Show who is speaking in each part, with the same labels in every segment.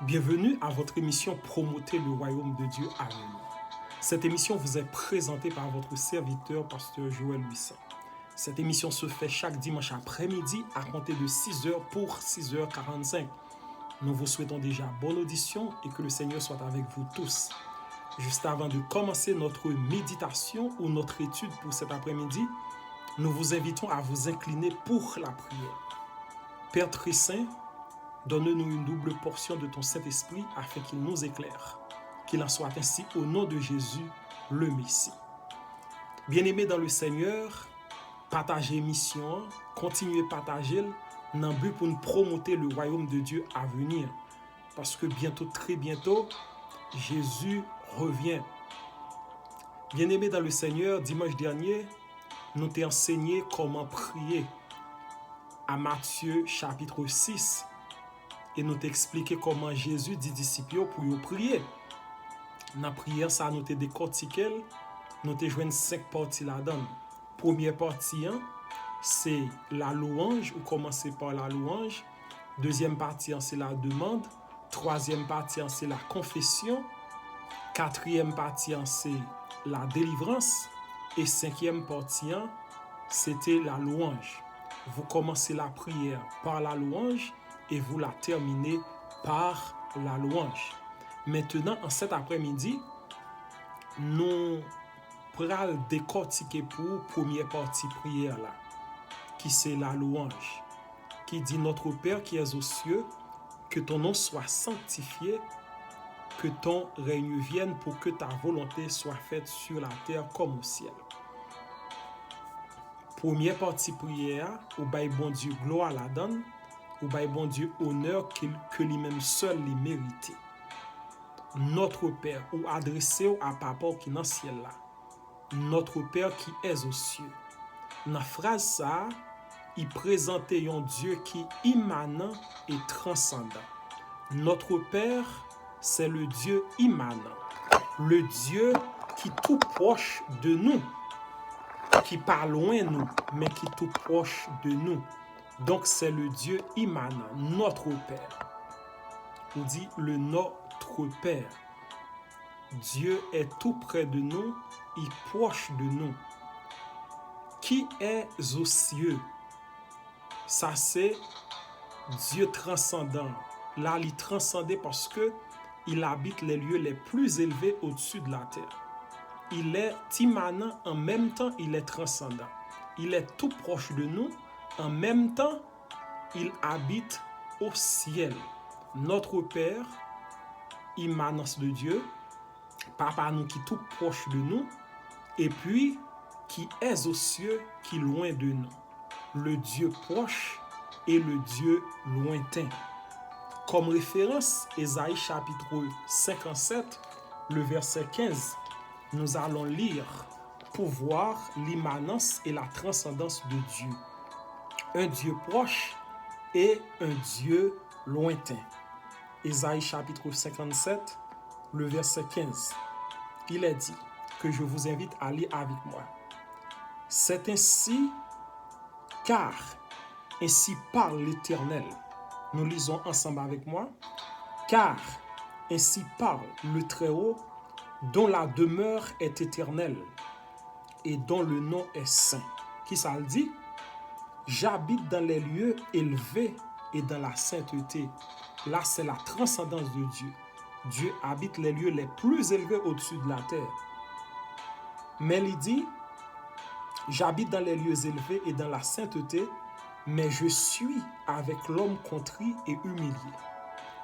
Speaker 1: Bienvenue à votre émission Promoter le royaume de Dieu à venir. Cette émission vous est présentée par votre serviteur, pasteur Joël Buisson. Cette émission se fait chaque dimanche après-midi à compter de 6h pour 6h45. Nous vous souhaitons déjà bonne audition et que le Seigneur soit avec vous tous. Juste avant de commencer notre méditation ou notre étude pour cet après-midi, nous vous invitons à vous incliner pour la prière. Père très saint, donne-nous une double portion de ton Saint-Esprit afin qu'il nous éclaire. Qu'il en soit ainsi au nom de Jésus, le Messie. Bien-aimés dans le Seigneur, partagez l'émission, continuez à partager dans le but pour nous promouvoir le royaume de Dieu à venir. Parce que bientôt, très bientôt, Jésus revient. Bien-aimés dans le Seigneur, dimanche dernier, nous t'ai enseigné comment prier à Matthieu chapitre 6. Et nous t'expliquer comment Jésus dit disciples pour prier. Dans la prière, ça nous t'ai décortiqué, nous t'ai joué 5 parties là-dedans. Première partie, c'est la louange, ou commencer par la louange. Deuxième partie, c'est la demande. Troisième partie, c'est la confession. Quatrième partie, c'est la délivrance. Et cinquième partie, c'était la louange. Vous commencez la prière par la louange et vous la terminez par la louange. Maintenant, en cet après-midi, nous allons décortiquer pour première partie prière là, qui c'est la louange, qui dit notre Père qui es aux cieux, que ton nom soit sanctifié, que ton règne vienne pour que ta volonté soit faite sur la terre comme au ciel. Première partie prière, ou bail bon Dieu gloire la donne, ou bail bon Dieu honneur que lui-même seul lui mérite. Notre Père, ou adressé à papa qui dans le ciel là. Notre Père qui est aux cieux. Dans la phrase ça, il présentait un Dieu qui est immanent et transcendant. Notre Père, c'est le Dieu immanent. Le Dieu qui est tout proche de nous. Qui pas loin de nous, mais qui est tout proche de nous. Donc c'est le Dieu immanent, notre Père. On dit le notre Père. Dieu est tout près de nous, il est proche de nous. Qui est aux cieux? Ça c'est Dieu transcendant. Là, il est transcendé parce que il habite les lieux les plus élevés au-dessus de la terre. Il est immanent, en même temps, il est transcendant. Il est tout proche de nous, en même temps, il habite au ciel. Notre Père, immanence de Dieu, Papa nous qui est tout proche de nous, et puis qui est aux cieux, qui est loin de nous. Le Dieu proche et le Dieu lointain. Comme référence, Ésaïe chapitre 57, le verset 15, nous allons lire pour voir l'immanence et la transcendance de Dieu. Un Dieu proche et un Dieu lointain. Ésaïe chapitre 57, le verset 15. Il est dit que je vous invite à lire avec moi. C'est ainsi, car ainsi parle l'Éternel. Nous lisons ensemble avec moi. Car ainsi parle le Très-Haut, dont la demeure est éternelle et dont le nom est saint. Qui ça le dit? J'habite dans les lieux élevés et dans la sainteté. Là, c'est la transcendance de Dieu. Dieu habite les lieux les plus élevés au-dessus de la terre. Mais il dit, j'habite dans les lieux élevés et dans la sainteté, mais je suis avec l'homme contrit et humilié.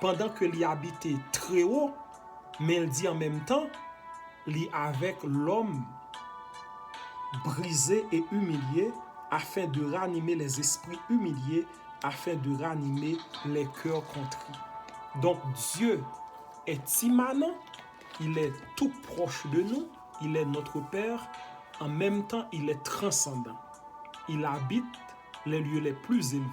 Speaker 1: Pendant que l'y habitait très haut, mais il dit en même temps, l'y avec l'homme brisé et humilié, afin de ranimer les esprits humiliés, afin de ranimer les cœurs contrits. Donc Dieu est immanent, il est tout proche de nous, il est notre Père, en même temps il est transcendant. Il habite les lieux les plus élevés,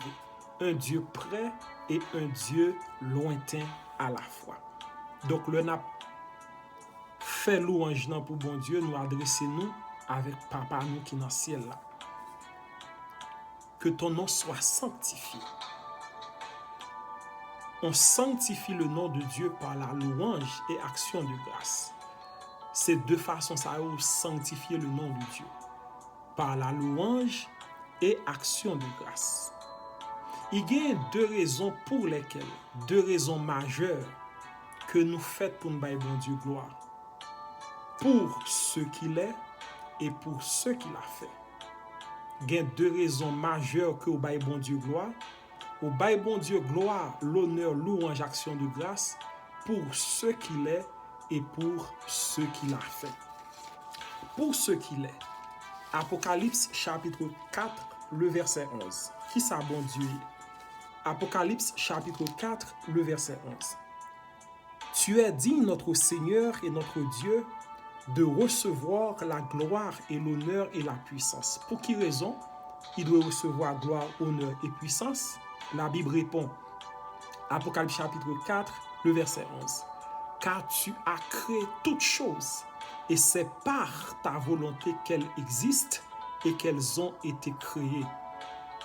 Speaker 1: un Dieu près et un Dieu lointain à la fois. Donc le n'a fait louange pour bon Dieu, nous adressons-nous avec papa nous qui est dans le ciel là. Que ton nom soit sanctifié. On sanctifie le nom de Dieu par la louange et action de grâce. C'est deux façons ça de sanctifier le nom de Dieu. Par la louange et action de grâce. Il y a deux raisons pour lesquelles, deux raisons majeures que nous faisons pour nous bailler bon Dieu gloire. Pour ce qu'il est et pour ce qu'il a fait. Il y a deux raisons majeures que nous bailler bon Dieu gloire. Au bail bon Dieu gloire, l'honneur, louange, action de grâce pour ce qu'il est et pour ce qu'il a fait. Pour ce qu'il est. Apocalypse chapitre 4, le verset 11. Qui ça bon Dieu? Apocalypse chapitre 4, le verset 11. Tu es digne, notre Seigneur et notre Dieu, de recevoir la gloire et l'honneur et la puissance. Pour qui raison il doit recevoir gloire, honneur et puissance? La Bible répond, Apocalypse chapitre 4, le verset 11. Car tu as créé toutes choses, et c'est par ta volonté qu'elles existent et qu'elles ont été créées.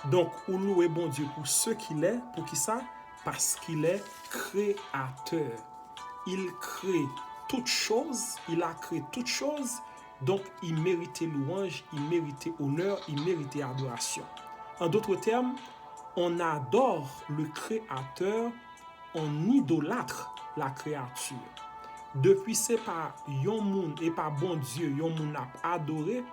Speaker 1: Donc, on loue bon Dieu pour ce qu'il est, pour qui ça? Parce qu'il est créateur. Il crée toutes choses, il a créé toutes choses, donc il méritait louange, il méritait honneur, il méritait adoration. En d'autres termes, on adore le Créateur, on idolâtre la créature. Depuis c'est pas yon moun et pas bon Dieu, yon moun a adoré,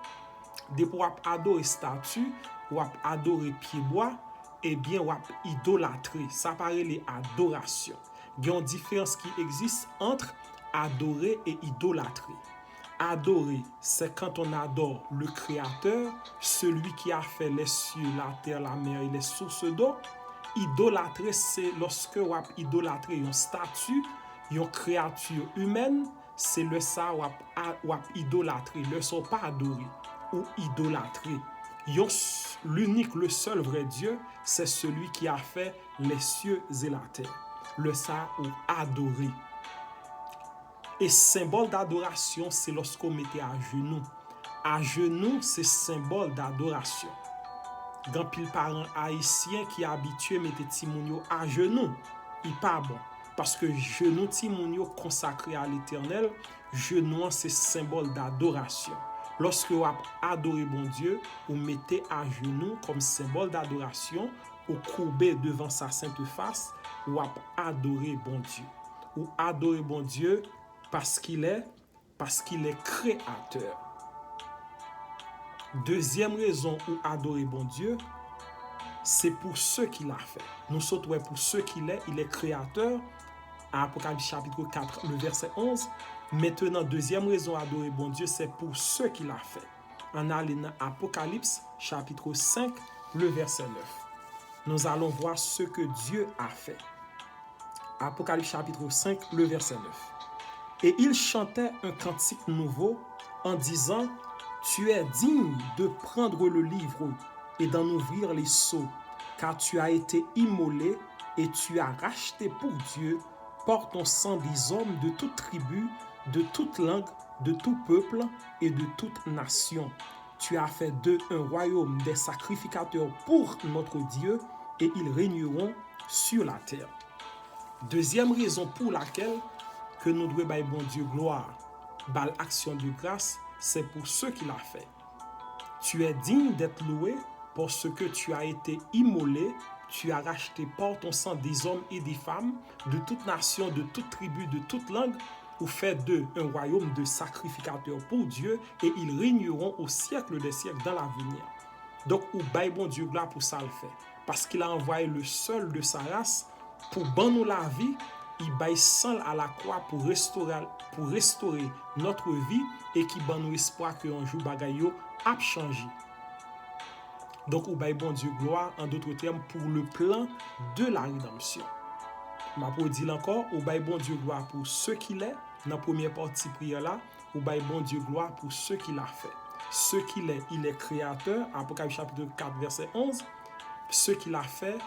Speaker 1: depuis ou a adoré statue, ou a adoré pied bois, eh bien ou a idolâtré. Ça paraît les adorations. Il y a une différence qui existe entre adorer et idolâtrer. Adorer, c'est quand on adore le Créateur, celui qui a fait les cieux, la terre, la mer et les sources d'eau. Idolâtrer, c'est lorsque on a idolâtré une statue, une créature humaine, c'est le ça ou a idolâtré, le sont pas adoré ou idolâtré. L'unique, le seul vrai Dieu, c'est celui qui a fait les cieux et la terre. Le ça ou adoré. Et symbole d'adoration, c'est lorsqu'on mettait à genoux. À genoux, c'est symbole d'adoration. Grand pile parents haïtiens qui habitués mettre Timounio à genoux, il pas bon. Parce que genou Timounio consacré à l'Éternel, genou c'est symbole d'adoration. Lorsque vous adorez bon Dieu, vous mettez à genoux comme symbole d'adoration, vous courbez devant sa sainte face, vous adorez bon Dieu. Vous adorez bon Dieu parce qu'il est créateur. Deuxième raison où adorer bon Dieu, c'est pour ce qu'il a fait. Nous sommes pour ce qu'il est, il est créateur. À Apocalypse chapitre 4, le verset 11. Maintenant, deuxième raison adorer bon Dieu, c'est pour ce qu'il a fait. En allant dans Apocalypse chapitre 5, le verset 9. Nous allons voir ce que Dieu a fait. Apocalypse chapitre 5, le verset 9. Et il chantait un cantique nouveau en disant, tu es digne de prendre le livre et d'en ouvrir les sceaux, car tu as été immolé et tu as racheté pour Dieu par ton sang des hommes de toute tribu, de toute langue, de tout peuple et de toute nation. Tu as fait d'eux un royaume des sacrificateurs pour notre Dieu et ils régneront sur la terre. Deuxième raison pour laquelle que nous devons bailler bon Dieu gloire, bal action de grâce, c'est pour ce qu'il a fait. Tu es digne d'être loué parce que tu as été immolé, tu as racheté par ton sang des hommes et des femmes, de toute nation, de toute tribu, de toute langue, ou fait d'eux un royaume de sacrificateurs pour Dieu, et ils régneront au siècle des siècles dans l'avenir. Donc, ou baille bon Dieu gloire pour ça le fait. Parce qu'il a envoyé le seul de sa race pour ban nous la vie, il baille seul à la croix pour restaurer notre vie et qui ban nous espoir que un jour bagayo a changé. Donc, ou baille bon Dieu gloire, en d'autres termes, pour le plan de la rédemption. Ma pour dire encore, ou baille bon Dieu gloire pour ce qu'il est, dans la première partie prière là, ou baille bon Dieu gloire pour ce qu'il a fait. Ce qu'il est, il est créateur, Apocalypse chapitre 4, verset 11. Ce qu'il a fait,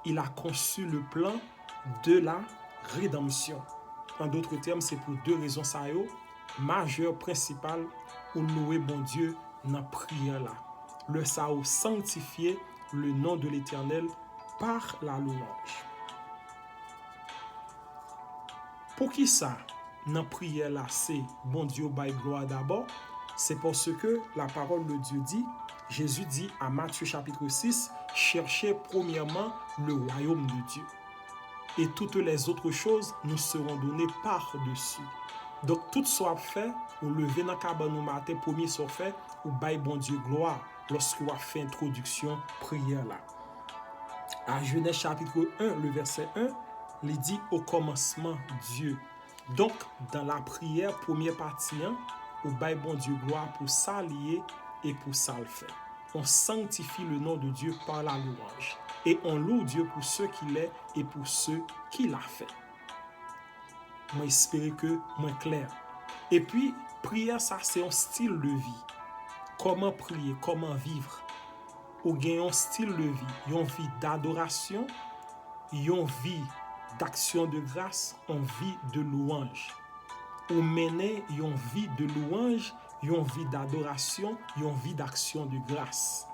Speaker 1: il a conçu le plan de la rédemption. En d'autres termes, c'est pour deux raisons majeures, principales, pour louer bon Dieu dans la prière là. Le sao sanctifier le nom de l'Éternel par la louange. Pour qui ça? Dans la prière là, c'est bon Dieu bail gloire d'abord. C'est parce que la parole de Dieu dit, Jésus dit à Matthieu chapitre 6, cherchez premièrement le royaume de Dieu. Et toutes les autres choses nous seront données par-dessus. Donc, tout soit fait, ou lever dans le cabane au matin, premier soit fait, ou bail bon Dieu gloire, lorsque vous fait introduction, prière là. À Genèse chapitre 1, le verset 1, il dit au commencement Dieu. Donc, dans la prière, première partie, ou bail bon Dieu gloire pour s'allier et pour ça le faire. On sanctifie le nom de Dieu par la louange. Et on loue Dieu pour ce qu'il est et pour ce qu'il a fait. Moi, j'espère que moi clair. Et puis, prière, ça, c'est un style de vie. Comment prier, comment vivre. Ou gagne un style de vie, une vie d'adoration, une vie d'action de grâce, une vie de louange. Ou mener une vie de louange, une vie d'adoration, une vie d'action de grâce.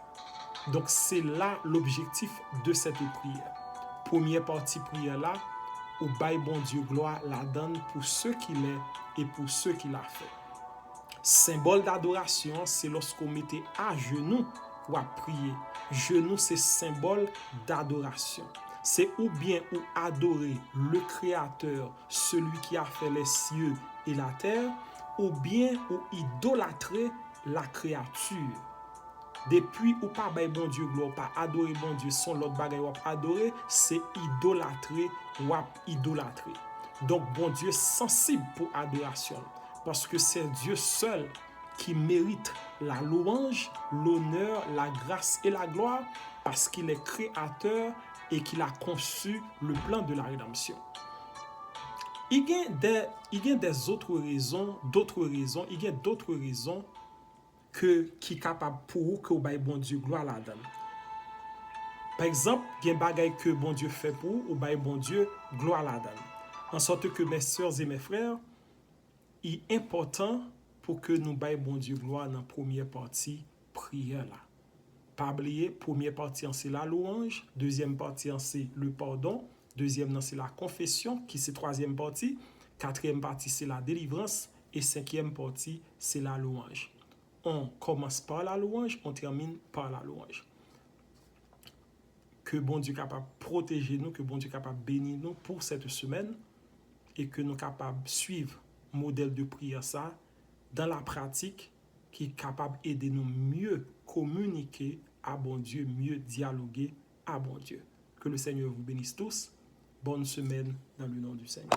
Speaker 1: Donc c'est là l'objectif de cette prière. Première partie prière là, ou bail bon Dieu gloire la donne pour ce qu'il est et pour ce qu'il a fait. Symbole d'adoration, c'est lorsqu'on mettait à genoux ou à prier. Genou, c'est symbole d'adoration. C'est ou bien ou adorer le Créateur, celui qui a fait les cieux et la terre, ou bien ou idolâtrer la créature. Depuis ou pas bay bon Dieu gloire, pas adorer bon Dieu, son l'autre bagay ou adorer, c'est idolâtrer ou idolâtrer. Donc bon Dieu sensible pour adoration. Parce que c'est Dieu seul qui mérite la louange, l'honneur, la grâce et la gloire parce qu'il est créateur et qu'il a conçu le plan de la rédemption. Il y a des autres raisons, il y a d'autres raisons qui sont capables pour vous que vous bail bon Dieu gloire la donne. Par exemple, il y a des bagailles que bon Dieu fait pour vous, ou bail bon Dieu gloire la donne. En sorte que mes sœurs et mes frères, il est important pour que nous baillons bon Dieu gloire dans la première partie prière là. Pas oublier, première partie c'est la louange, deuxième partie c'est le pardon, deuxième c'est la confession qui c'est troisième partie, quatrième partie c'est la délivrance et cinquième partie c'est la louange. On commence par la louange, on termine par la louange. Que bon Dieu capable protéger nous, que bon Dieu capable bénir nous pour cette semaine et que nous capables suivre modèle de prière ça dans la pratique qui est capable d'aider nous mieux communiquer à bon Dieu, mieux dialoguer à bon Dieu. Que le Seigneur vous bénisse tous. Bonne semaine dans le nom du Seigneur.